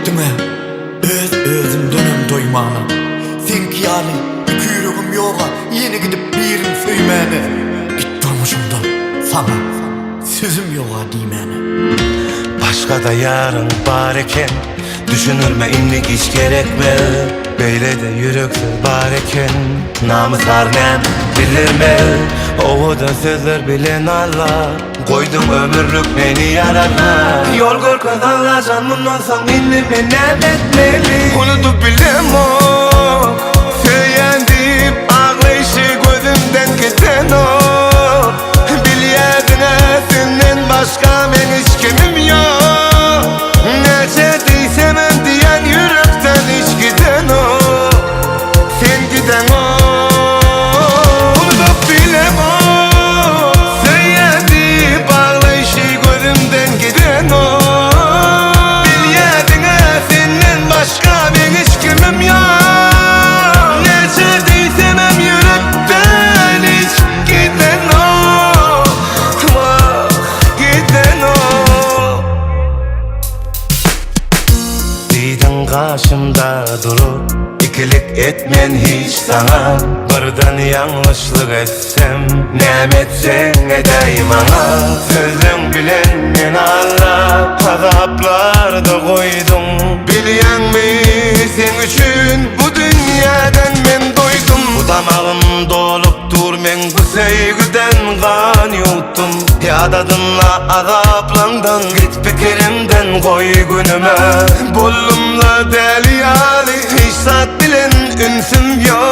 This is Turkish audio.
etdime öz özümdenem doymana. Sen ki yani iki yüreğim yoga yeni gidip birini söymene. Git durmuşumdan sana sözüm yoga diymene. Başka da yarın bareken düşünürme inlik iş gerekme. Böyle de yürekler bareken namız harnem bilirme. Oğudan sözler bilen Allah koydum ömürlük beni yarana. Yol korkan Allah can bundan son inlime nem etmeli. Unutup bilem o söylendim ağlayışı gözümden giden o. Bilyedine senden başka men hiç kimim yok. Nece değsemem diyen yürekten hiç giden o. Sen giden o. Unutup bilem o söylendim ağlayışı gözümden giden o. Bilyedine senden başka men hiç kimim yok. Nece değsemem yürekten hiç giden o. Karşımda durup ikilik etmen hiç sana. Birden yanlışlık etsem nem etsen edeyim ana. Sözün bilen men Allah azaplarda koydum. Bilyen mi sen üçün bu dünyadan men doydum. Bu damağım dolup dur men bu sevgiden kan yuttum. Yadadınla azaplandın git fikirimden koy günüme. Bullumla deli yali hiç saat bilen ünsüm yok.